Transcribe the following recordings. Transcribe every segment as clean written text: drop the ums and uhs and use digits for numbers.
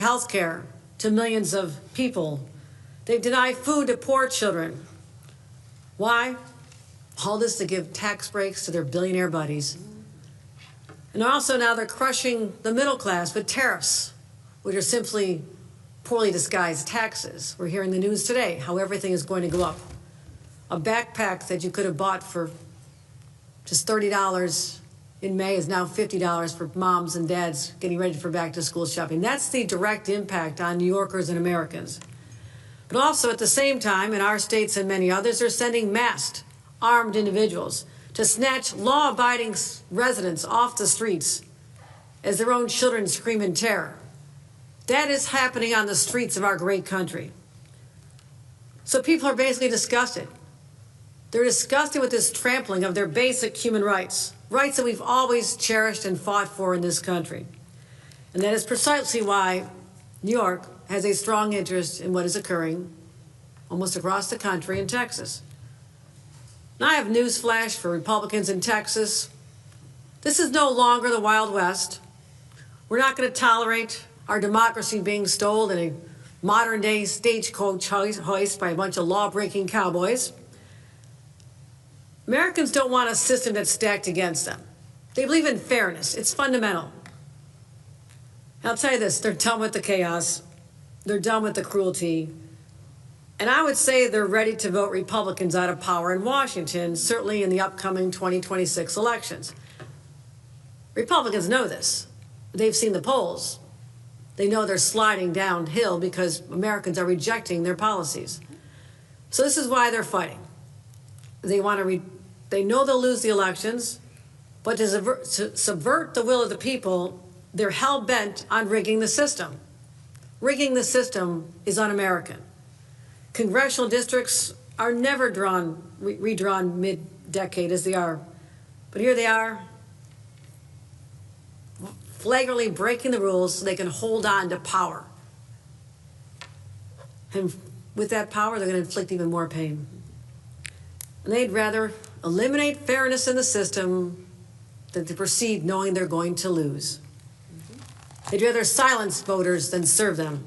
health care to millions of people. They've denied food to poor children. Why? All this to give tax breaks to their billionaire buddies. And also now they're crushing the middle class with tariffs, which are simply poorly disguised taxes. We're hearing the news today how everything is going to go up. A backpack that you could have bought for just $30 in May is now $50 for moms and dads getting ready for back to school shopping. That's the direct impact on New Yorkers and Americans. But also at the same time, in our states and many others, they're sending masked, armed individuals to snatch law-abiding residents off the streets as their own children scream in terror. That is happening on the streets of our great country. So people are basically disgusted. They're disgusted with this trampling of their basic human rights, rights that we've always cherished and fought for in this country. And that is precisely why New York has a strong interest in what is occurring almost across the country in Texas. Now, I have news flash for Republicans in Texas. This is no longer the Wild West. We're not going to tolerate our democracy being stolen in a modern-day stagecoach hoist by a bunch of law-breaking cowboys. Americans don't want a system that's stacked against them. They believe in fairness. It's fundamental. I'll tell you this, they're done with the chaos. They're done with the cruelty. And I would say they're ready to vote Republicans out of power in Washington, certainly in the upcoming 2026 elections. Republicans know this. They've seen the polls. They know they're sliding downhill because Americans are rejecting their policies. So this is why they're fighting. They know they'll lose the elections, but to subvert the will of the people, they're hell-bent on rigging the system. Rigging the system is un-American. Congressional districts are never redrawn mid-decade as they are. But here they are, flagrantly breaking the rules so they can hold on to power. And with that power, they're going to inflict even more pain. And they'd rather eliminate fairness in the system than to proceed knowing they're going to lose. They'd rather silence voters than serve them.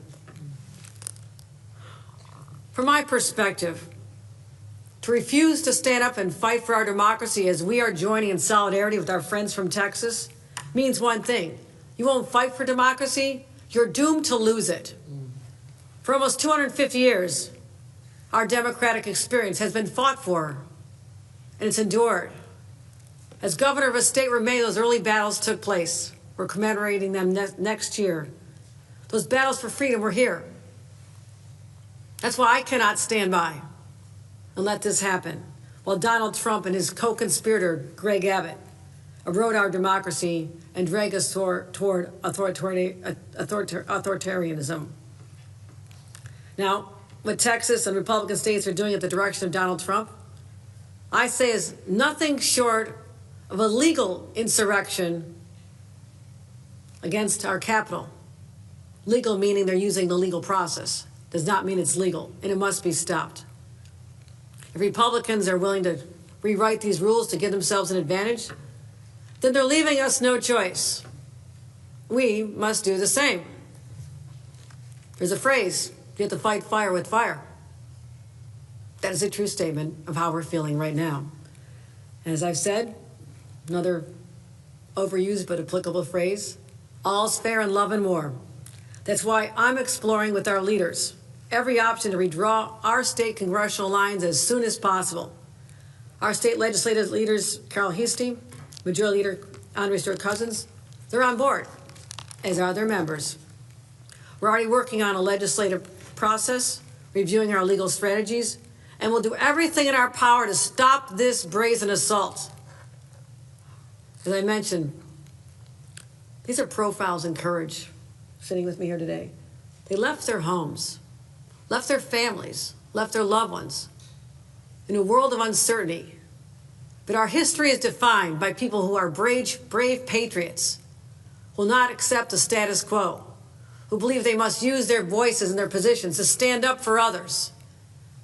From my perspective, to refuse to stand up and fight for our democracy as we are joining in solidarity with our friends from Texas means one thing. You won't fight for democracy, you're doomed to lose it. For almost 250 years, our democratic experience has been fought for, and it's endured. As governor of a state where many of those early battles took place, we're commemorating them next year. Those battles for freedom were here. That's why I cannot stand by and let this happen, while Donald Trump and his co-conspirator, Greg Abbott, erode our democracy and drag us toward authoritarianism. Now, what Texas and Republican states are doing at the direction of Donald Trump, I say is nothing short of a legal insurrection against our capital. Legal meaning they're using the legal process. Does not mean it's legal, and it must be stopped. If Republicans are willing to rewrite these rules to give themselves an advantage, then they're leaving us no choice. We must do the same. There's a phrase, you have to fight fire with fire. That is a true statement of how we're feeling right now. And as I've said, another overused but applicable phrase, all's fair in love and war. That's why I'm exploring with our leaders every option to redraw our state congressional lines as soon as possible. Our state legislative leaders, Carol Heastie, Majority Leader Andre Stewart-Cousins, they're on board, as are their members. We're already working on a legislative process, reviewing our legal strategies, and we'll do everything in our power to stop this brazen assault. As I mentioned, these are profiles in courage sitting with me here today. They left their homes, left their families, left their loved ones in a world of uncertainty. But our history is defined by people who are brave patriots, who will not accept the status quo, who believe they must use their voices and their positions to stand up for others.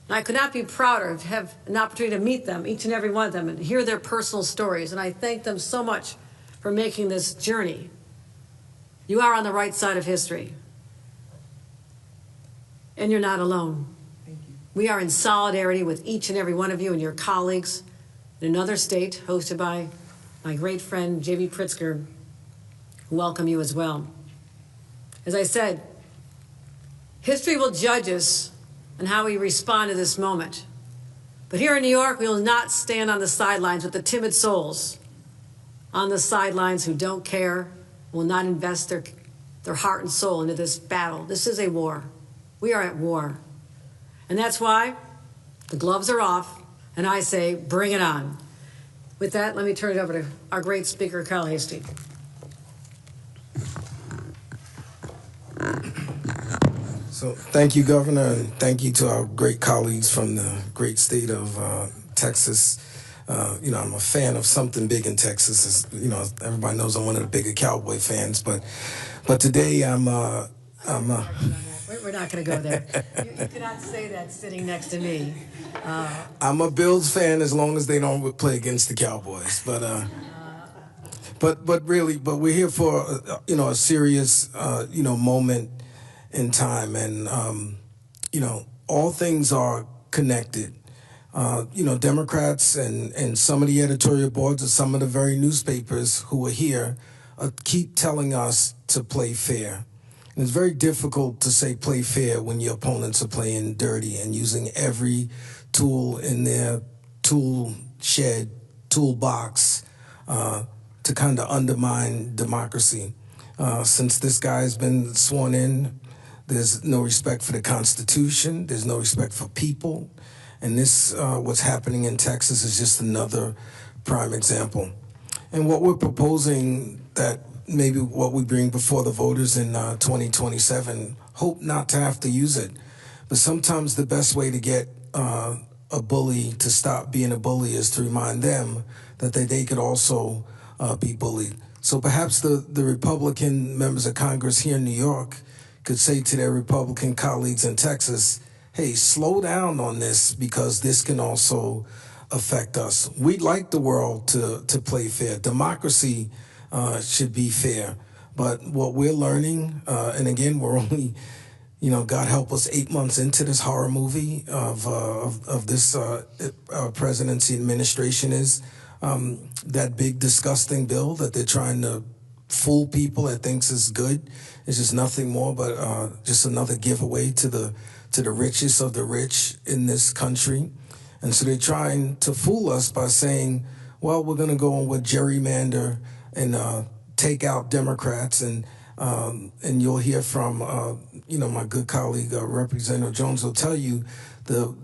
And I could not be prouder to have an opportunity to meet them, each and every one of them, and hear their personal stories. And I thank them so much for making this journey. You are on the right side of history. And you're not alone. We are in solidarity with each and every one of you and your colleagues in another state, hosted by my great friend, J.B. Pritzker, who welcome you as well. As I said, history will judge us on how we respond to this moment. But here in New York, we will not stand on the sidelines with the timid souls on the sidelines who don't care, will not invest their heart and soul into this battle. This is a war. We are at war. And that's why the gloves are off, and I say, bring it on. With that, let me turn it over to our great speaker, Kyle Hasty. So thank you, Governor, and thank you to our great colleagues from the great state of Texas. I'm a fan of something big in Texas. Everybody knows I'm one of the bigger Cowboy fans, but today I'm We're not going to go there. You cannot say that sitting next to me. I'm a Bills fan as long as they don't play against the Cowboys. But we're here for a serious moment in time, and all things are connected. Democrats and some of the editorial boards of some of the very newspapers who are here keep telling us to play fair. And it's very difficult to say play fair when your opponents are playing dirty and using every tool in their tool shed, toolbox to kind of undermine democracy. Since this guy has been sworn in, there's no respect for the Constitution. There's no respect for people. And this, what's happening in Texas is just another prime example. And what we're proposing, that maybe what we bring before the voters in 2027, hope not to have to use it. But sometimes the best way to get a bully to stop being a bully is to remind them that they could also be bullied. So perhaps the Republican members of Congress here in New York could say to their Republican colleagues in Texas, hey, slow down on this, because this can also affect us. We'd like the world to play fair. Democracy should be fair. But what we're learning, and again, we're only, God help us, 8 months into this horror movie of this presidency administration, is that big disgusting bill that they're trying to fool people that thinks is good is just nothing more but just another giveaway to the richest of the rich in this country. And so they're trying to fool us by saying, well, we're going to go on with gerrymander and take out Democrats. And you'll hear from, my good colleague, Representative Jones will tell you the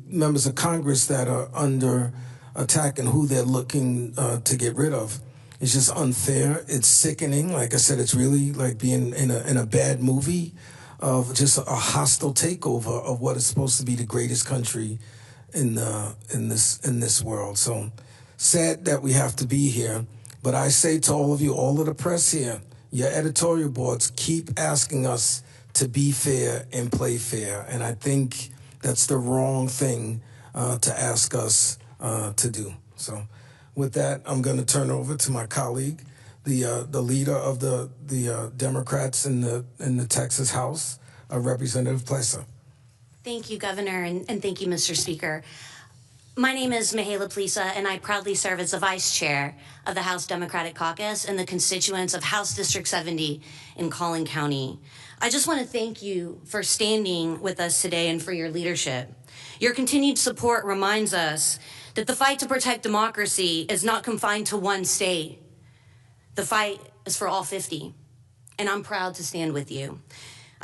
members of Congress that are under attack and who they're looking to get rid of. It's just unfair. It's sickening. Like I said, it's really like being in a bad movie of just a hostile takeover of what is supposed to be the greatest country in this world. So sad that we have to be here. But I say to all of you, all of the press here, your editorial boards, keep asking us to be fair and play fair. And I think that's the wrong thing to ask us to do. So with that, I'm going to turn over to my colleague, the leader of the Democrats in the Texas House, Representative Plessa. Thank you, Governor, and thank you, Mr. Speaker. My name is Mihaela Plessa, and I proudly serve as the Vice Chair of the House Democratic Caucus and the constituents of House District 70 in Collin County. I just want to thank you for standing with us today and for your leadership. Your continued support reminds us that the fight to protect democracy is not confined to one state. The fight is for all 50, and I'm proud to stand with you.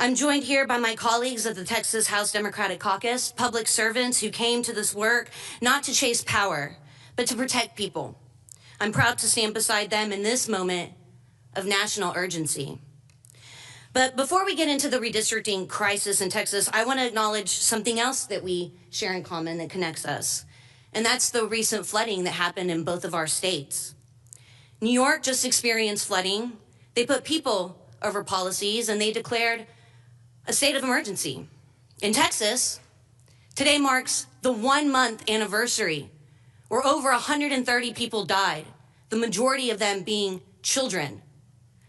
I'm joined here by my colleagues of the Texas House Democratic Caucus, public servants who came to this work not to chase power, but to protect people. I'm proud to stand beside them in this moment of national urgency. But before we get into the redistricting crisis in Texas, I want to acknowledge something else that we share in common that connects us, and that's the recent flooding that happened in both of our states. New York just experienced flooding. They put people over policies, and they declared a state of emergency. In Texas, today marks the 1-month anniversary where over 130 people died, the majority of them being children.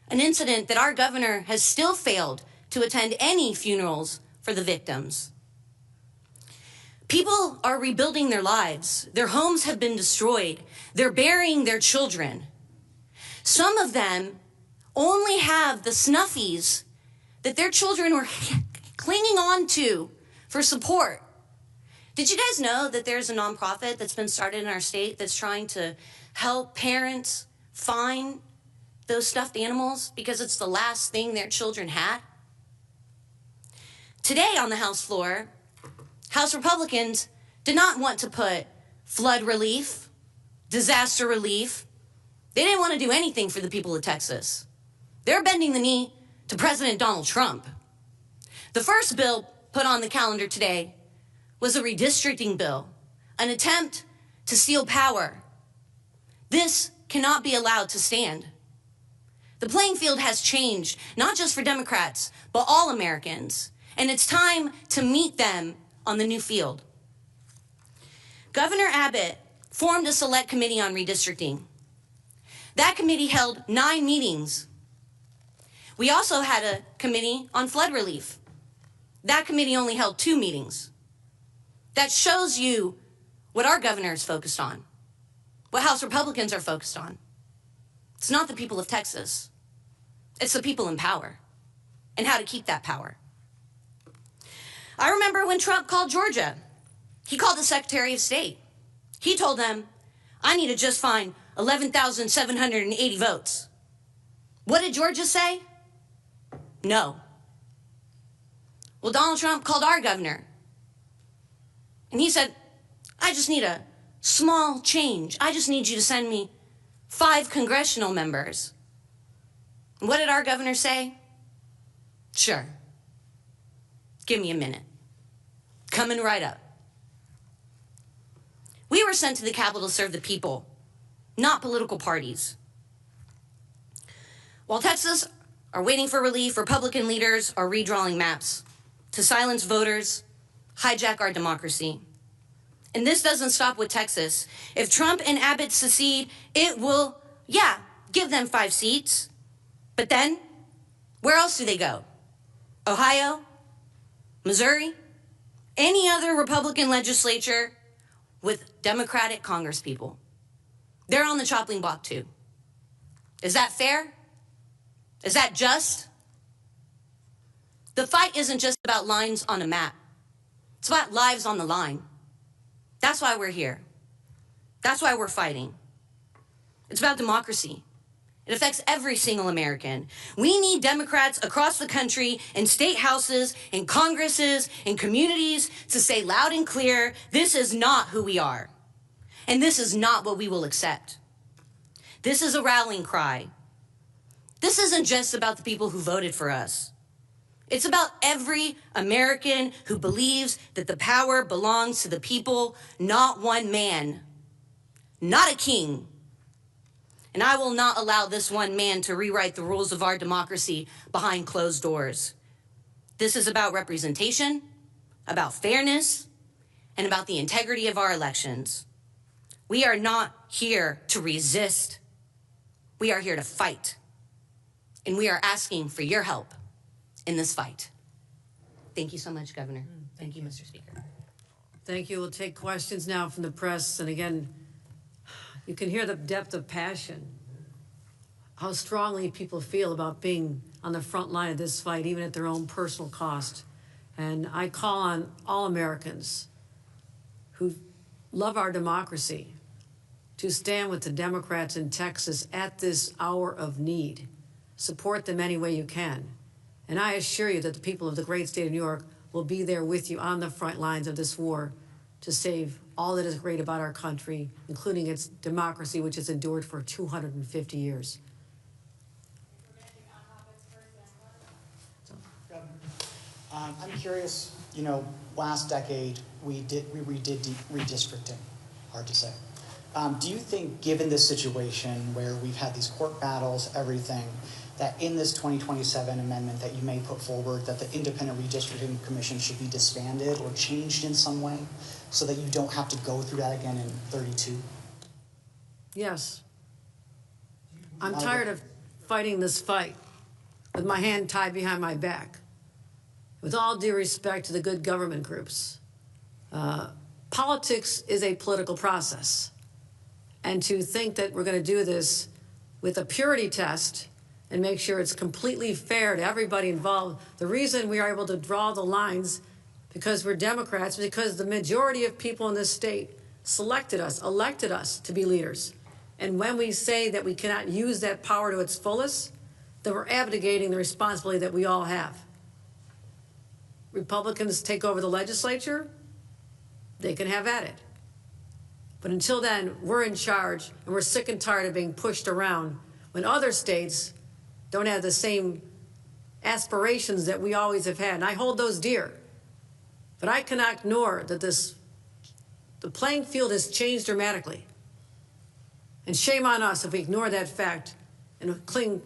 An incident that our governor has still failed to attend any funerals for the victims. People are rebuilding their lives. Their homes have been destroyed. They're burying their children. Some of them only have the snuffies that their children were clinging on to for support. Did you guys know that there's a nonprofit that's been started in our state that's trying to help parents find those stuffed animals because it's the last thing their children had? Today on the House floor, House Republicans did not want to put flood relief, disaster relief. They didn't want to do anything for the people of Texas. They're bending the knee to President Donald Trump. The first bill put on the calendar today was a redistricting bill, an attempt to steal power. This cannot be allowed to stand. The playing field has changed, not just for Democrats, but all Americans, and it's time to meet them on the new field. Governor Abbott formed a select committee on redistricting. That committee held 9 meetings. We also had a committee on flood relief. That committee only held 2 meetings. That shows you what our governor is focused on, what House Republicans are focused on. It's not the people of Texas. It's the people in power and how to keep that power. I remember when Trump called Georgia. He called the Secretary of State. He told them, I need to just find 11,780 votes. What did Georgia say? No. Well, Donald Trump called our governor. And he said, I just need a small change. I just need you to send me 5 congressional members. And what did our governor say? Sure. Give me a minute. Coming right up. We were sent to the Capitol to serve the people, not political parties. While Texas are waiting for relief, Republican leaders are redrawing maps to silence voters, hijack our democracy. And this doesn't stop with Texas. If Trump and Abbott secede, it will, give them 5 seats. But then, where else do they go? Ohio? Missouri? Any other Republican legislature with Democratic congresspeople? They're on the chopping block too. Is that fair? Is that just? The fight isn't just about lines on a map. It's about lives on the line. That's why we're here. That's why we're fighting. It's about democracy. It affects every single American. We need Democrats across the country in state houses, in Congresses, in communities to say loud and clear, this is not who we are. And this is not what we will accept. This is a rallying cry. This isn't just about the people who voted for us. It's about every American who believes that the power belongs to the people, not one man, not a king. And I will not allow this one man to rewrite the rules of our democracy behind closed doors. This is about representation, about fairness, and about the integrity of our elections. We are not here to resist. We are here to fight. And we are asking for your help in this fight. Thank you so much, Governor. Thank you, Mr. Speaker. Thank you. We'll take questions now from the press. And again, you can hear the depth of passion, how strongly people feel about being on the front line of this fight, even at their own personal cost. And I call on all Americans who love our democracy to stand with the Democrats in Texas at this hour of need. Support them any way you can. And I assure you that the people of the great state of New York will be there with you on the front lines of this war to save all that is great about our country, including its democracy, which has endured for 250 years. I'm curious, last decade we redid redistricting, hard to say. Do you think, given this situation where we've had these court battles, everything, that in this 2027 amendment that you may put forward, that the Independent Redistricting Commission should be disbanded or changed in some way so that you don't have to go through that again in 32? Yes. I'm tired of fighting this fight with my hand tied behind my back. With all due respect to the good government groups, politics is a political process. And to think that we're going to do this with a purity test and make sure it's completely fair to everybody involved, the reason we are able to draw the lines because we're Democrats, because the majority of people in this state selected us, elected us to be leaders. And when we say that we cannot use that power to its fullest, then we're abdicating the responsibility that we all have. Republicans take over the legislature, they can have at it. But until then, we're in charge, and we're sick and tired of being pushed around when other states don't have the same aspirations that we always have had. And I hold those dear. But I cannot ignore that the playing field has changed dramatically. And shame on us if we ignore that fact and cling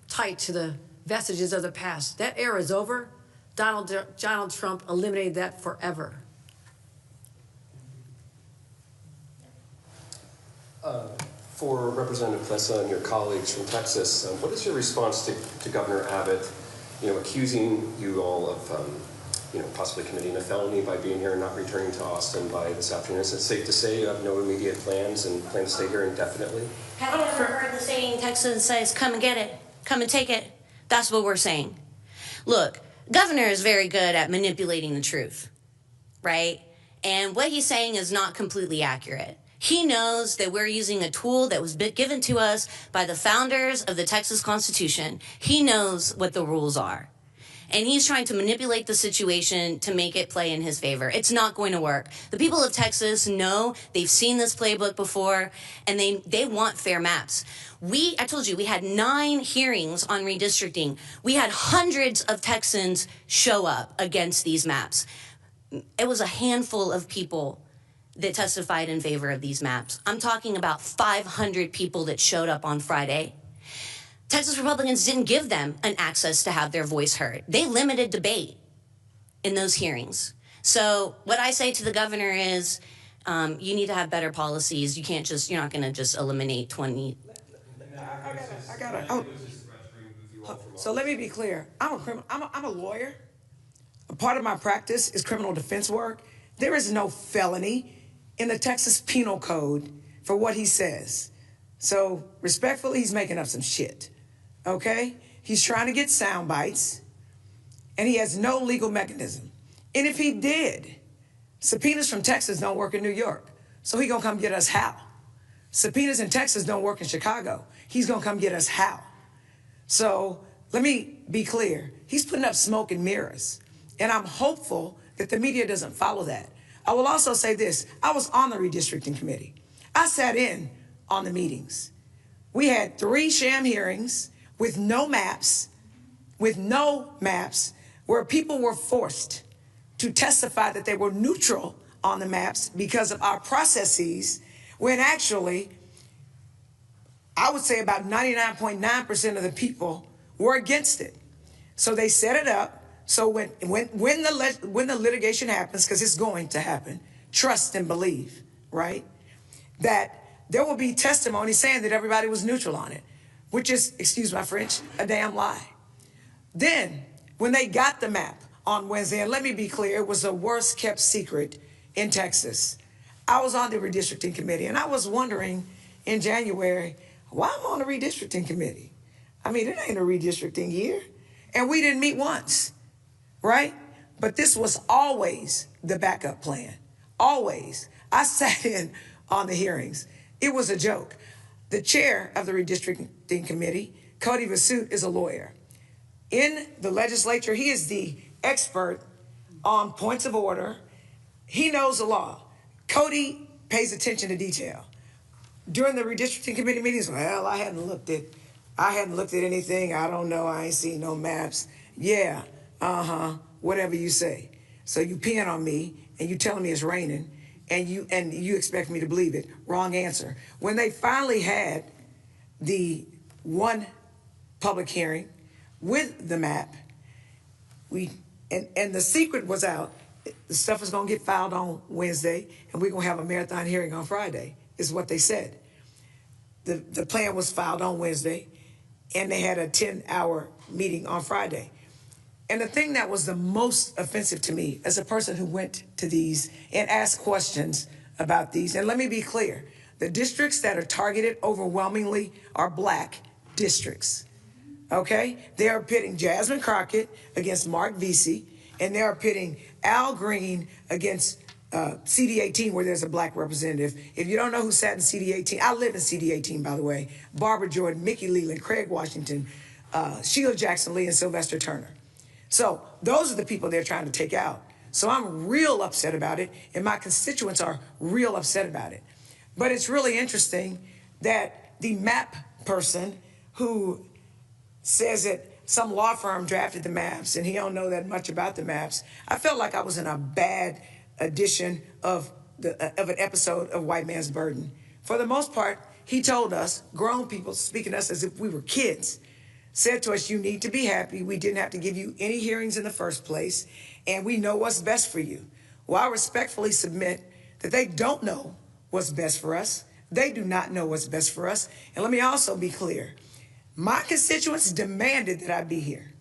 tight to the vestiges of the past. That era is over. Donald Trump eliminated that forever. For Representative Plessa and your colleagues from Texas, what is your response to Governor Abbott, accusing you all of, possibly committing a felony by being here and not returning to Austin by this afternoon? Is it safe to say you have no immediate plans and plan to stay here indefinitely? Have you ever heard the saying, Texas says, come and get it, come and take it? That's what we're saying. Look, Governor is very good at manipulating the truth, right? And what he's saying is not completely accurate. He knows that we're using a tool that was given to us by the founders of the Texas Constitution. He knows what the rules are. And he's trying to manipulate the situation to make it play in his favor. It's not going to work. The people of Texas know, they've seen this playbook before, and they want fair maps. I told you, we had 9 hearings on redistricting. We had hundreds of Texans show up against these maps. It was a handful of people that testified in favor of these maps. I'm talking about 500 people that showed up on Friday. Texas Republicans didn't give them an access to have their voice heard. They limited debate in those hearings. So what I say to the governor is, you need to have better policies. You're not gonna just eliminate 20. So let me be clear. I'm a lawyer. A part of my practice is criminal defense work. There is no felony in the Texas Penal Code for what he says. So respectfully, he's making up some shit. Okay? He's trying to get sound bites, and he has no legal mechanism. And if he did, subpoenas from Texas don't work in New York. So he gonna come get us how? Subpoenas in Texas don't work in Chicago. He's gonna come get us how? So let me be clear. He's putting up smoke and mirrors. And I'm hopeful that the media doesn't follow that. I will also say this. I was on the redistricting committee. I sat in on the meetings. We had 3 sham hearings with no maps, where people were forced to testify that they were neutral on the maps because of our processes, when actually, I would say about 99.9% of the people were against it. So they set it up. So when the litigation happens, because it's going to happen, trust and believe, right? That there will be testimony saying that everybody was neutral on it, which is, excuse my French, a damn lie. Then, when they got the map on Wednesday, and let me be clear, it was the worst kept secret in Texas. I was on the redistricting committee, and I was wondering in January, why am I on the redistricting committee? I mean, it ain't a redistricting year. And we didn't meet once, right? But this was always the backup plan, always. I sat in on the hearings. It was a joke. The chair of the redistricting committee, Cody Vasut, is a lawyer. In the legislature, he is the expert on points of order. He knows the law. Cody pays attention to detail. During the redistricting committee meetings, well, I hadn't looked at anything. I don't know. I ain't seen no maps. Yeah, whatever you say. So you pin on me and you telling me it's raining, and you expect me to believe it. Wrong answer. When they finally had the one public hearing with the map, and the secret was out. The stuff is gonna get filed on Wednesday, and we're gonna have a marathon hearing on Friday, is what they said. The plan was filed on Wednesday, and they had a 10-hour meeting on Friday. And the thing that was the most offensive to me as a person who went to these and asked questions about these, and let me be clear, the districts that are targeted overwhelmingly are black districts, okay? They are pitting Jasmine Crockett against Mark Vesey, and they are pitting Al Green against CD18, where there's a black representative. If you don't know who sat in CD18, I live in CD18, by the way, Barbara Jordan, Mickey Leland, Craig Washington, Sheila Jackson Lee, and Sylvester Turner. So those are the people they're trying to take out. So I'm real upset about it, and my constituents are real upset about it. But it's really interesting that the map person who says that some law firm drafted the maps and he don't know that much about the maps, I felt like I was in a bad edition of an episode of White Man's Burden. For the most part, he told us, grown people speaking to us as if we were kids, said to us, you need to be happy. We didn't have to give you any hearings in the first place, and we know what's best for you. Well, I respectfully submit that they don't know what's best for us. They do not know what's best for us. And let me also be clear. My constituents demanded that I be here.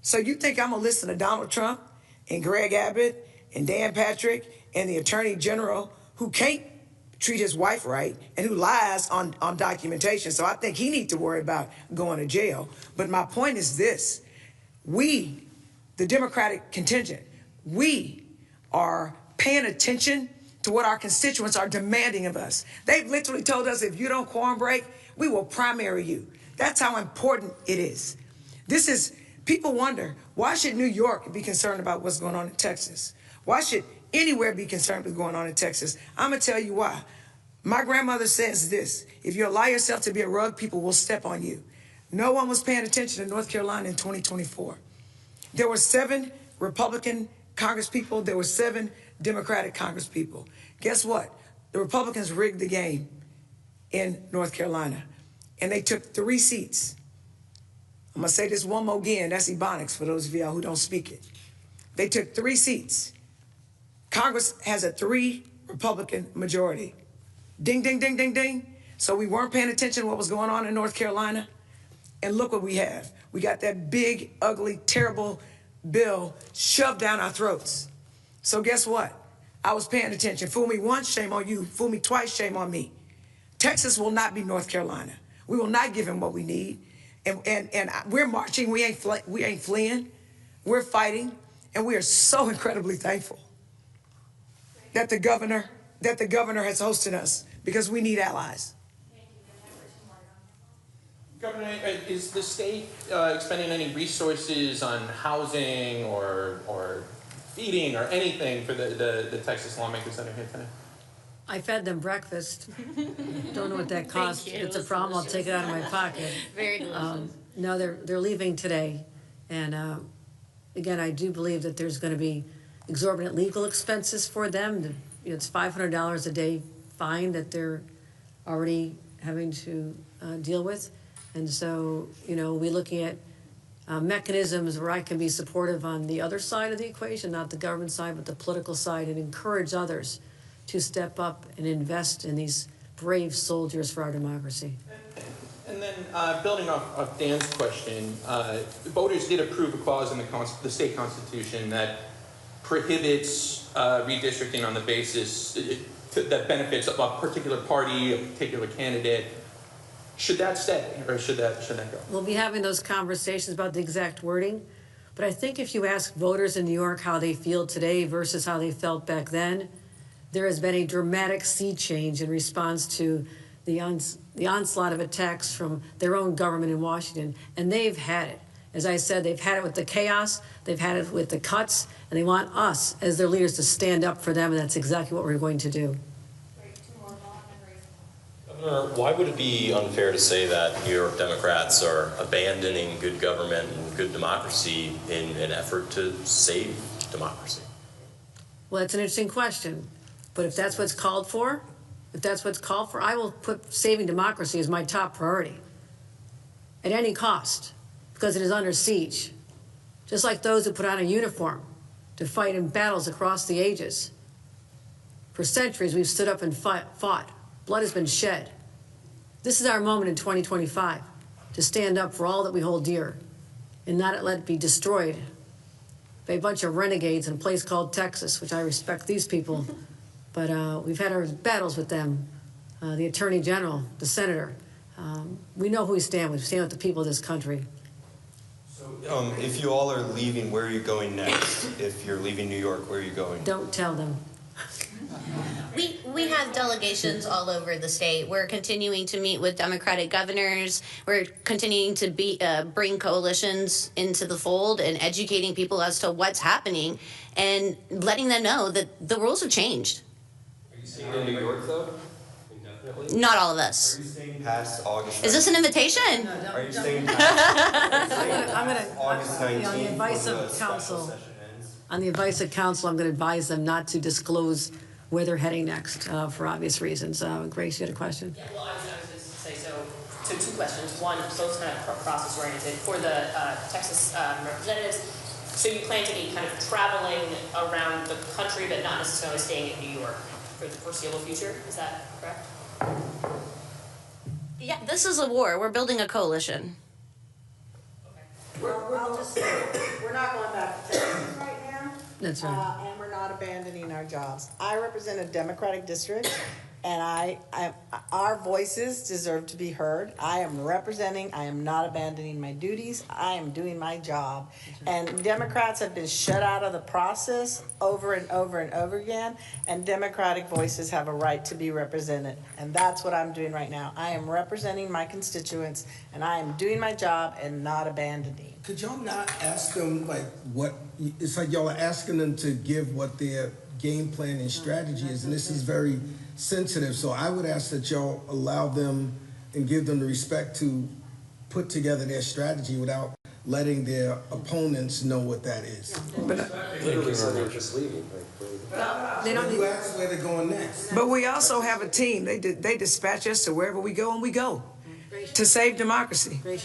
So you think I'm gonna listen to Donald Trump and Greg Abbott and Dan Patrick and the Attorney General who can't treat his wife right and who lies on documentation? So I think he needs to worry about going to jail. But my point is this: we, the Democratic contingent, we are paying attention to what our constituents are demanding of us. They've literally told us, if you don't quorum break, we will primary you. That's how important it is. This is, people wonder, why should New York be concerned about what's going on in Texas? Why should anywhere be concerned with what's going on in Texas? I'm gonna tell you why. My grandmother says this: if you allow yourself to be a rug, people will step on you. No one was paying attention to North Carolina in 2024. There were 7 Republican Congress people, there were 7 Democratic Congress people. Guess what? The Republicans rigged the game in North Carolina, and they took 3 seats. I'm gonna say this one more again, that's Ebonics for those of y'all who don't speak it. They took 3 seats. Congress has a 3 Republican majority. Ding, ding, ding, ding, ding. So we weren't paying attention to what was going on in North Carolina. And look what we have. We got that big, ugly, terrible bill shoved down our throats. So guess what? I was paying attention. Fool me once, shame on you. Fool me twice, shame on me. Texas will not be North Carolina. We will not give him what we need. And we're marching, we ain't fleeing, we're fighting, and we are so incredibly thankful that the governor has hosted us, because we need allies. Governor, is the state expending any resources on housing or feeding or anything for the Texas lawmakers that are here today? I fed them breakfast. Don't know what that cost. Thank you. It's a problem. I'll take it out of my pocket. Very delicious. No, they're leaving today, and again, I do believe that there's going to be exorbitant legal expenses for them. It's $500 a day fine that they're already having to deal with, and so we're looking at mechanisms where I can be supportive on the other side of the equation, not the government side, but the political side, and encourage others to step up and invest in these brave soldiers for our democracy. And then building off Dan's question, voters did approve a clause in the state constitution that prohibits redistricting on the basis that benefits a particular party, a particular candidate. Should that stay, or should that go? We'll be having those conversations about the exact wording, but I think if you ask voters in New York how they feel today versus how they felt back then, there has been a dramatic sea change in response to the onslaught of attacks from their own government in Washington, and they've had it. As I said, they've had it with the chaos, they've had it with the cuts, and they want us as their leaders to stand up for them, and that's exactly what we're going to do. Governor, why would it be unfair to say that New York Democrats are abandoning good government and good democracy in an effort to save democracy? Well, that's an interesting question. But if that's what's called for, I will put saving democracy as my top priority at any cost, because it is under siege. Just like those who put on a uniform to fight in battles across the ages. For centuries, we've stood up and fought. Blood has been shed. This is our moment in 2025 to stand up for all that we hold dear and not let it be destroyed by a bunch of renegades in a place called Texas, which I respect these people, but we've had our battles with them, the Attorney General, the Senator. We know who we stand with. We stand with the people of this country. So, if you all are leaving, where are you going next? If you're leaving New York, where are you going? Don't tell them. We have delegations all over the state. We're continuing to meet with Democratic governors. We're continuing to bring coalitions into the fold and educating people as to what's happening and letting them know that the rules have changed. Are you staying in New York, though? Indefinitely? Not all of us. Are you staying past August? Is this an invitation? Are you staying past I'm gonna, August 19th? on the advice when the of special counsel, session ends? on the advice of counsel, I'm going to advise them not to disclose where they're heading next for obvious reasons. Grace, you had a question? Yeah, well, I was just to say, so two questions. One, both kind of process oriented. For the Texas representatives, so you plan to be kind of traveling around the country, but not necessarily staying in New York for the foreseeable future. Is that correct? Yeah, this is a war. We're building a coalition. I'll just say, we're not going back to Texas right now. That's right. And we're not abandoning our jobs. I represent a Democratic district, and our voices deserve to be heard. I am representing, I am not abandoning my duties. I am doing my job. And Democrats have been shut out of the process over and over and over again, and Democratic voices have a right to be represented. And that's what I'm doing right now. I am representing my constituents, and I am doing my job and not abandoning. Could y'all not ask them, like, what, it's like y'all are asking them to give what their game plan and strategy is, and this is very sensitive, so I would ask that y'all allow them and give them the respect to put together their strategy without letting their opponents know what that is. Literally said they're just leaving. They don't You ask where they're going next. But we also have a team. They dispatch us to wherever we go, and we go to save democracy. You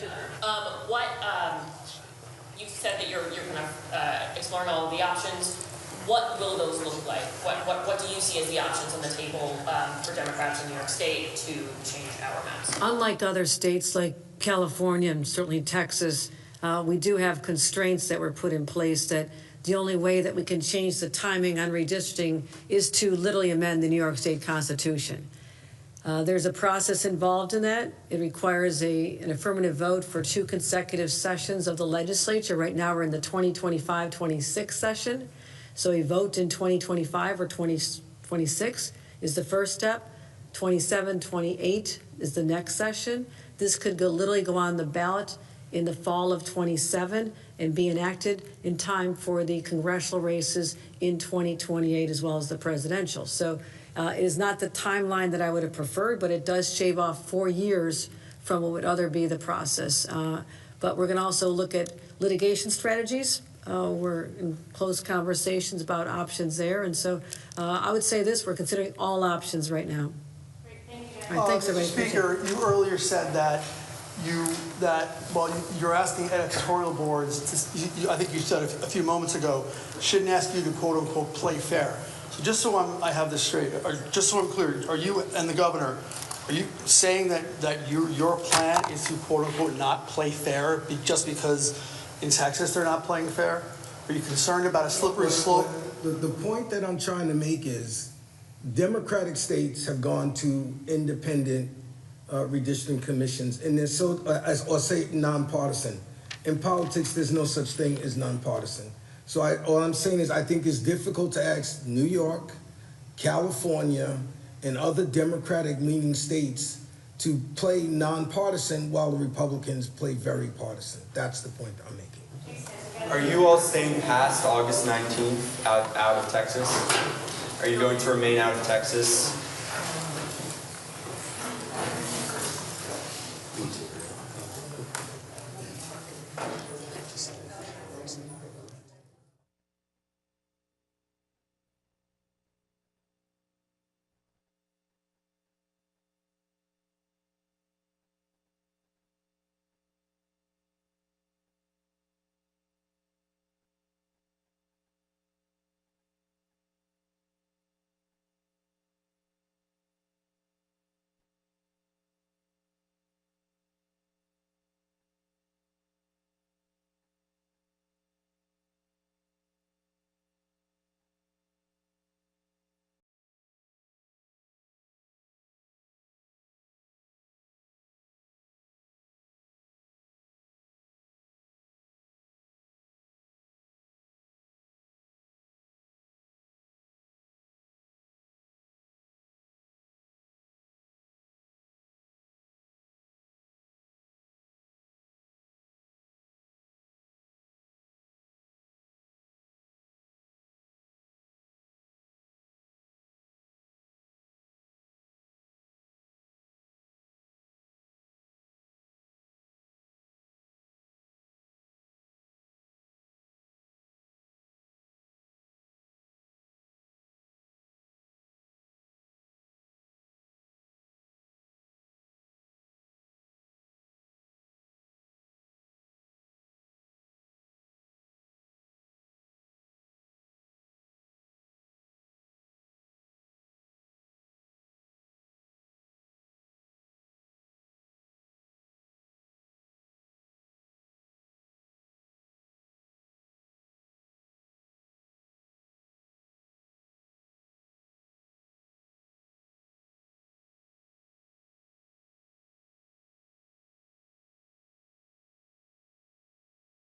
said that you're kind of exploring all of the options. What will those look like? What do you see as the options on the table for Democrats in New York State to change our maps? Unlike other states like California and certainly Texas, we do have constraints that were put in place that the only way that we can change the timing on redistricting is to literally amend the New York State Constitution. There's a process involved in that. It requires an affirmative vote for 2 consecutive sessions of the legislature. Right now we're in the 2025-26 session. So a vote in 2025 or 2026 is the first step. 27, 28 is the next session. This could literally go on the ballot in the fall of 27 and be enacted in time for the congressional races in 2028 as well as the presidential. So it is not the timeline that I would have preferred, but it does shave off 4 years from what would other be the process. But we're going to also look at litigation strategies. We're in close conversations about options there. And so I would say this, we're considering all options right now. Great, thank you. All right, thanks, Mr. everybody. Speaker, you earlier said that you're asking editorial boards to, I think you said a few moments ago, shouldn't ask you to quote unquote play fair. So just so I have this straight, or just so I'm clear, are you and the governor, are you saying that your plan is to quote unquote not play fair just because in Texas they're not playing fair? Are you concerned about a slippery slope? The point that I'm trying to make is Democratic states have gone to independent redistricting commissions, and they're so, or say nonpartisan. In politics, there's no such thing as nonpartisan. So all I'm saying is I think it's difficult to ask New York, California, and other Democratic-leaning states to play nonpartisan while the Republicans play very partisan. That's the point I'm making. Are you all staying past August 19th out of Texas? Are you going to remain out of Texas?